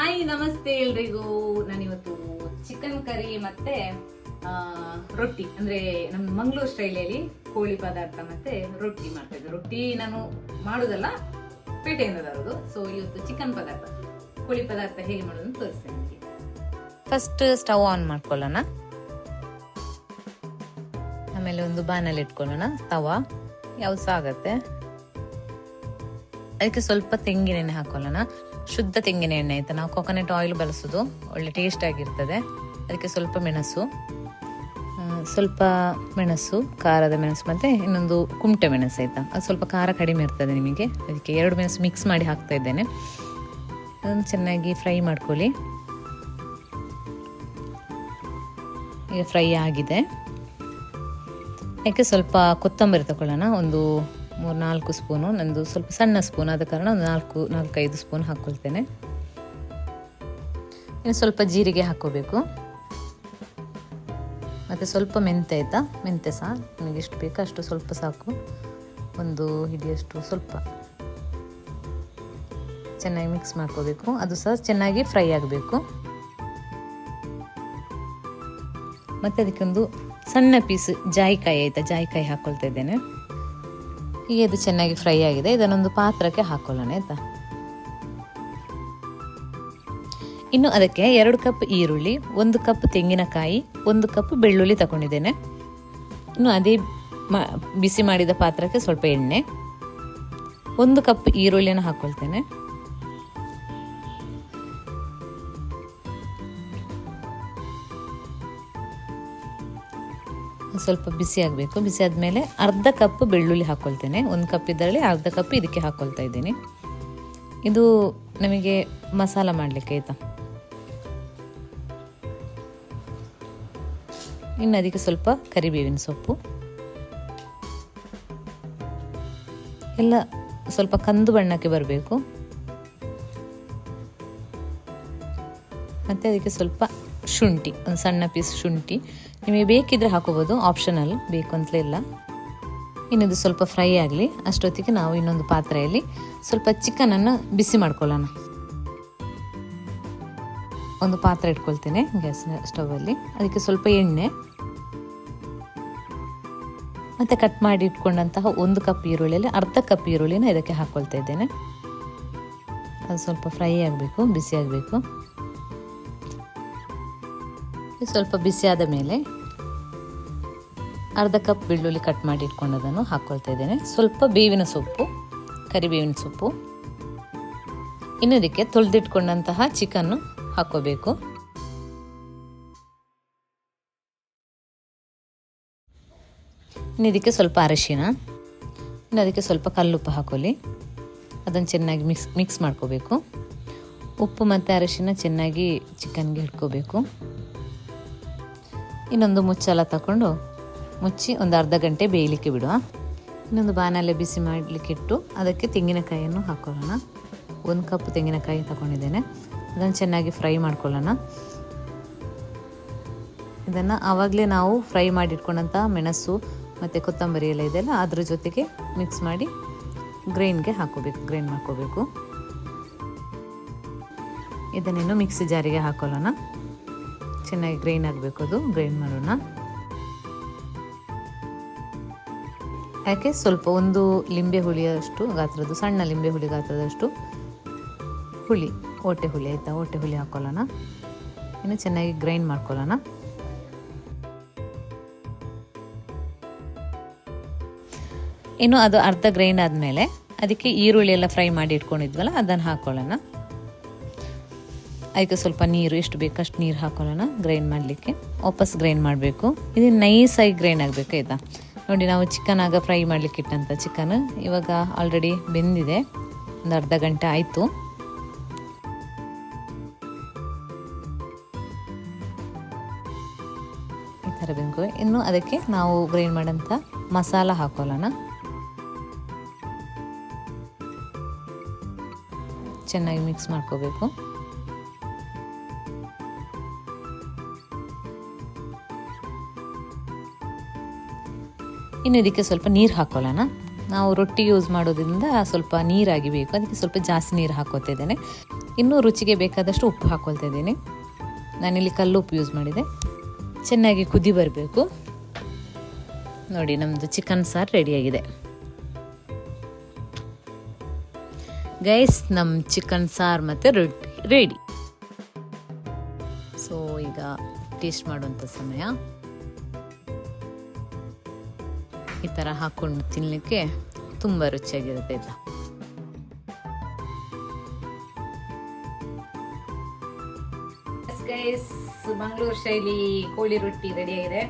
Hi ನಮಸ್ತೆ ಎಲ್ರಿಗೂ. ನಾನಿವತ್ತು ಚಿಕನ್ ಕರಿ ಮತ್ತೆ ರೊಟ್ಟಿ ಅಂದ್ರೆ ನಮ್ಮ ಮಂಗಳೂರು ಸ್ಟೈಲಲ್ಲಿ ಕೋಳಿ ಪದಾರ್ಥ ಮತ್ತೆ ರೊಟ್ಟಿ ಮಾಡ್ತಾ ಇದ್ದೆ. ರೊಟ್ಟಿ ನಾನು ಮಾಡೋದಲ್ಲ, ಪೇಟೆಯಿಂದ ತರೋದು. ಸೊ ಇವತ್ತು ಚಿಕನ್ ಪದಾರ್ಥ ಕೋಳಿ ಪದಾರ್ಥ ಹೇಗೆ ಮಾಡೋದು ಅಂತ ತೋರಿಸ್ತೇನೆ ನಿಮಗೆ. ಫಸ್ಟ್ ಸ್ಟವ್ ಆನ್ ಮಾಡ್ಕೊಳ್ಳೋಣ. ಆಮೇಲೆ ಒಂದು ಬಾಣಲೆ ಇಟ್ಕೊಳ್ಳೋಣ. ತವಾ ಯಾವ್ದು ಸಹ ಆಗತ್ತೆ. ಅದಕ್ಕೆ ಸ್ವಲ್ಪ ತೆಂಗಿನ ಎಣ್ಣೆ ಹಾಕೊಳ್ಳೋಣ. ಶುದ್ಧ ತೆಂಗಿನ ಎಣ್ಣೆ ಆಯ್ತಾ. ನಾವು ಕೊಕೊನಟ್ ಆಯಿಲ್ ಬಳಸೋದು, ಒಳ್ಳೆ ಟೇಸ್ಟ್ ಆಗಿರ್ತದೆ. ಅದಕ್ಕೆ ಸ್ವಲ್ಪ ಮೆಣಸು, ಖಾರದ ಮೆಣಸು ಮತ್ತೆ ಇನ್ನೊಂದು ಕುಮಟೆ ಮೆಣಸು ಆಯ್ತಾ. ಅದು ಸ್ವಲ್ಪ ಖಾರ ಕಡಿಮೆ ಇರ್ತದೆ ನಿಮಗೆ, ಅದಕ್ಕೆ 2 ಮೆಣಸು ಮಿಕ್ಸ್ ಮಾಡಿ ಹಾಕ್ತಾ ಇದ್ದೇನೆ. ಅದನ್ನು ಚೆನ್ನಾಗಿ ಫ್ರೈ ಮಾಡ್ಕೊಳ್ಳಿ. ಈಗ ಫ್ರೈ ಆಗಿದೆ. ಅದಕ್ಕೆ ಸ್ವಲ್ಪ ಕೊತ್ತಂಬರಿ ತಗೊಳ್ಳೋಣ. ಒಂದು 3-4 ಸ್ಪೂನು. ನಂದು ಸ್ವಲ್ಪ ಸಣ್ಣ ಸ್ಪೂನ್ ಆದ ಕಾರಣ ಒಂದು 4-5 ಸ್ಪೂನ್ ಹಾಕ್ಕೊಳ್ತೇನೆ. ಇನ್ನು ಸ್ವಲ್ಪ ಜೀರಿಗೆ ಹಾಕ್ಕೋಬೇಕು. ಮತ್ತು ಸ್ವಲ್ಪ ಮೆಂತೆ ಆಯಿತಾ. ಮೆಂತೆ ಸಹ ನಿಮಗೆ ಎಷ್ಟು ಬೇಕೋ ಅಷ್ಟು ಸ್ವಲ್ಪ ಸಾಕು. ಒಂದು ಹಿಡಿಯಷ್ಟು ಸ್ವಲ್ಪ ಚೆನ್ನಾಗಿ ಮಿಕ್ಸ್ ಮಾಡ್ಕೋಬೇಕು. ಅದು ಸಹ ಚೆನ್ನಾಗಿ ಫ್ರೈ ಆಗಬೇಕು. ಮತ್ತು ಅದಕ್ಕೊಂದು ಸಣ್ಣ ಪೀಸ್ ಜಾಯಿಕಾಯಿ ಆಯಿತಾ, ಜಾಯಿಕಾಯಿ ಹಾಕ್ಕೊಳ್ತಾ ಇದ್ದೇನೆ. ಈಗ ಇದು ಚೆನ್ನಾಗಿ ಫ್ರೈ ಆಗಿದೆ. ಇದನ್ನೊಂದು ಪಾತ್ರಕ್ಕೆ ಹಾಕೊಳ್ಳೋಣ ಆಯಿತಾ. ಇನ್ನು ಅದಕ್ಕೆ 2 ಕಪ್ ಈರುಳ್ಳಿ, 1 ಕಪ್ ತೆಂಗಿನಕಾಯಿ, 1 ಕಪ್ ಬೆಳ್ಳುಳ್ಳಿ ತಗೊಂಡಿದ್ದೇನೆ. ಇನ್ನು ಅದೇ ಬಿಸಿ ಮಾಡಿದ ಪಾತ್ರಕ್ಕೆ ಸ್ವಲ್ಪ ಎಣ್ಣೆ, 1 ಕಪ್ ಈರುಳ್ಳಿಯನ್ನು ಹಾಕ್ಕೊಳ್ತೇನೆ. ಸ್ವಲ್ಪ ಬಿಸಿ ಆಗಬೇಕು. ಬಿಸಿ ಆದಮೇಲೆ ಅರ್ಧ ಕಪ್ ಬೆಳ್ಳುಳ್ಳಿ ಹಾಕ್ಕೊಳ್ತೇನೆ. 1 ಕಪ್ ಇದರಲ್ಲಿ ಅರ್ಧ ಕಪ್ ಇದಕ್ಕೆ ಹಾಕ್ಕೊಳ್ತಾ ಇದ್ದೀನಿ. ಇದು ನಮಗೆ ಮಸಾಲ ಮಾಡಲಿಕ್ಕೆ ಆಯಿತಾ. ಇನ್ನು ಅದಕ್ಕೆ ಸ್ವಲ್ಪ ಕರಿಬೇವಿನ ಸೊಪ್ಪು, ಎಲ್ಲ ಸ್ವಲ್ಪ ಕಂದು ಬಣ್ಣಕ್ಕೆ ಬರಬೇಕು. ಮತ್ತು ಅದಕ್ಕೆ ಸ್ವಲ್ಪ ಶುಂಠಿ, ಒಂದು ಸಣ್ಣ ಪೀಸ್ ಶುಂಠಿ. ನಿಮಗೆ ಬೇಕಿದ್ರೆ ಹಾಕೋಬೋದು, ಆಪ್ಷನಲ್, ಬೇಕು ಅಂತಲೇ ಇಲ್ಲ. ಇನ್ನಿದು ಸ್ವಲ್ಪ ಫ್ರೈ ಆಗಲಿ. ಅಷ್ಟೊತ್ತಿಗೆ ನಾವು ಇನ್ನೊಂದು ಪಾತ್ರೆಯಲ್ಲಿ ಸ್ವಲ್ಪ ಚಿಕನನ್ನು ಬಿಸಿ ಮಾಡ್ಕೊಳ್ಳೋಣ. ಒಂದು ಪಾತ್ರೆ ಇಟ್ಕೊಳ್ತೇನೆ ಗ್ಯಾಸ್ ಸ್ಟವಲ್ಲಿ. ಅದಕ್ಕೆ ಸ್ವಲ್ಪ ಎಣ್ಣೆ ಮತ್ತು ಕಟ್ ಮಾಡಿ ಇಟ್ಕೊಂಡಂತಹ 1 ಕಪ್ ಈರುಳ್ಳಿಯಲ್ಲಿ ಅರ್ಧ ಕಪ್ ಈರುಳ್ಳಿನ ಇದಕ್ಕೆ ಹಾಕ್ಕೊಳ್ತಾ ಇದ್ದೇನೆ. ಅದು ಸ್ವಲ್ಪ ಫ್ರೈ ಆಗಬೇಕು, ಬಿಸಿ ಆಗಬೇಕು. ಸ್ವಲ್ಪ ಬಿಸಿ ಆದ ಮೇಲೆ ಅರ್ಧ ಕಪ್ ಬೆಳ್ಳುಳ್ಳಿ ಕಟ್ ಮಾಡಿ ಇಟ್ಕೊಂಡದನ್ನು ಹಾಕ್ಕೊಳ್ತಾ ಇದ್ದೇನೆ. ಸ್ವಲ್ಪ ಬೇವಿನ ಸೊಪ್ಪು, ಕರಿಬೇವಿನ ಸೊಪ್ಪು. ಇನ್ನು ಇದಕ್ಕೆ ತೊಳೆದಿಟ್ಕೊಂಡಂತಹ ಚಿಕನ್ನು ಹಾಕ್ಕೋಬೇಕು. ಇನ್ನು ಇದಕ್ಕೆ ಸ್ವಲ್ಪ ಅರಿಶಿನ, ಇನ್ನು ಅದಕ್ಕೆ ಸ್ವಲ್ಪ ಕಲ್ಲುಪ್ಪು ಹಾಕೊಳ್ಳಿ. ಅದನ್ನು ಚೆನ್ನಾಗಿ ಮಿಕ್ಸ್ ಮಾಡ್ಕೋಬೇಕು. ಉಪ್ಪು ಮತ್ತು ಅರಿಶಿನ ಚೆನ್ನಾಗಿ ಚಿಕನ್ಗೆ ಹಿಡ್ಕೋಬೇಕು. ಇನ್ನೊಂದು ಮುಚ್ಚಳ ತಗೊಂಡು ಮುಚ್ಚಿ ಒಂದು ಅರ್ಧ ಗಂಟೆ ಬೇಯಲಿಕ್ಕೆ ಬಿಡುವ. ಇನ್ನೊಂದು ಬಾಣಲೆ ಬಿಸಿ ಮಾಡಲಿಕ್ಕೆ ಇಟ್ಟು ಅದಕ್ಕೆ ತೆಂಗಿನಕಾಯಿಯನ್ನು ಹಾಕ್ಕೊಳ್ಳೋಣ. 1 ಕಪ್ ತೆಂಗಿನಕಾಯಿ ತಗೊಂಡಿದ್ದೇನೆ. ಅದನ್ನು ಚೆನ್ನಾಗಿ ಫ್ರೈ ಮಾಡ್ಕೊಳ್ಳೋಣ. ಇದನ್ನು ಆವಾಗಲೇ ನಾವು ಫ್ರೈ ಮಾಡಿಟ್ಕೊಂಡಂಥ ಮೆಣಸು ಮತ್ತು ಕೊತ್ತಂಬರಿ ಎಲ್ಲ ಇದೆಲ್ಲ ಅದ್ರ ಜೊತೆಗೆ ಮಿಕ್ಸ್ ಮಾಡಿ ಗ್ರೈಂಡ್ ಮಾಡ್ಕೋಬೇಕು. ಇದನ್ನೇನು ಮಿಕ್ಸಿ ಜಾರಿಗೆ ಹಾಕೊಳ್ಳೋಣ. ಚೆನ್ನಾಗಿ ಗ್ರೈಂಡ್ ಆಗಬೇಕು. ಅದು ಗ್ರೈಂಡ್ ಮಾಡೋಣ. ಯಾಕೆ ಸ್ವಲ್ಪ ಒಂದು ಲಿಂಬೆ ಹುಳಿಯಷ್ಟು ಗಾತ್ರದ್ದು, ಸಣ್ಣ ಲಿಂಬೆ ಹುಳಿ ಗಾತ್ರದಷ್ಟು ಹುಳಿ, ಓಟೆ ಹುಳಿ ಆಯಿತಾ, ಓಟೆ ಹುಳಿ ಹಾಕ್ಕೊಳ್ಳೋಣ. ಇನ್ನು ಚೆನ್ನಾಗಿ ಗ್ರೈಂಡ್ ಮಾಡ್ಕೊಳ್ಳೋಣ. ಇನ್ನು ಅದು ಅರ್ಧ ಗ್ರೈಂಡ್ ಆದಮೇಲೆ ಅದಕ್ಕೆ ಈರುಳ್ಳಿ ಎಲ್ಲ ಫ್ರೈ ಮಾಡಿ ಇಟ್ಕೊಂಡಿದ್ವಲ್ಲ ಅದನ್ನು ಹಾಕ್ಕೊಳ್ಳೋಣ. ಅದಕ್ಕೆ ಸ್ವಲ್ಪ ನೀರು, ಎಷ್ಟು ಬೇಕಷ್ಟು ನೀರು ಹಾಕೊಳ್ಳೋಣ ಗ್ರೈಂಡ್ ಮಾಡಲಿಕ್ಕೆ. ವಾಪಸ್ ಗ್ರೈಂಡ್ ಮಾಡಬೇಕು. ಇದು ನೈಸಾಗಿ ಗ್ರೈಂಡ್ ಆಗಬೇಕು ಆಯಿತಾ. ನೋಡಿ, ನಾವು ಚಿಕನ್ ಆಗ ಫ್ರೈ ಮಾಡಲಿಕ್ಕೆ ಇಟ್ಟಂಥ ಚಿಕನ್ ಇವಾಗ ಆಲ್ರೆಡಿ ಬೆಂದಿದೆ. ಒಂದು ಅರ್ಧ ಗಂಟೆ ಆಯಿತು. ಈ ಥರ ಬೇಕು. ಇನ್ನು ಅದಕ್ಕೆ ನಾವು ಗ್ರೈಂಡ್ ಮಾಡೋಂಥ ಮಸಾಲ ಹಾಕೊಳ್ಳೋಣ. ಚೆನ್ನಾಗಿ ಮಿಕ್ಸ್ ಮಾಡ್ಕೋಬೇಕು. ಇನ್ನು ಇದಕ್ಕೆ ಸ್ವಲ್ಪ ನೀರು ಹಾಕ್ಕೊಳ್ಳೋಣ. ನಾವು ರೊಟ್ಟಿ ಯೂಸ್ ಮಾಡೋದ್ರಿಂದ ಸ್ವಲ್ಪ ನೀರಾಗಿ ಬೇಕು, ಅದಕ್ಕೆ ಸ್ವಲ್ಪ ಜಾಸ್ತಿ ನೀರು ಹಾಕೋತಿದ್ದೇನೆ. ಇನ್ನೂ ರುಚಿಗೆ ಬೇಕಾದಷ್ಟು ಉಪ್ಪು ಹಾಕ್ಕೊಳ್ತಾ ಇದ್ದೀನಿ. ನಾನಿಲ್ಲಿ ಕಲ್ಲು ಉಪ್ಪು ಯೂಸ್ ಮಾಡಿದೆ. ಚೆನ್ನಾಗಿ ಕುದಿ ಬರಬೇಕು. ನೋಡಿ, ನಮ್ಮದು ಚಿಕನ್ ಸಾರು ರೆಡಿಯಾಗಿದೆ. ಗೈಸ್, ನಮ್ಮ ಚಿಕನ್ ಸಾರು ಮತ್ತು ರೊಟ್ಟಿ ರೆಡಿ. ಸೊ ಈಗ ಟೇಸ್ಟ್ ಮಾಡುವಂಥ ಸಮಯ. ಈ ಥರ ಹಾಕ್ಕೊಂಡು ತಿನ್ನಲಿಕ್ಕೆ ತುಂಬ ರುಚಿಯಾಗಿರುತ್ತೆ ಆಯಿತಾ. ಗೈಸ್, ಮಂಗಳೂರು ಶೈಲಿ ಕೋಳಿ ರೊಟ್ಟಿ ರೆಡಿಯಾಗಿದೆ.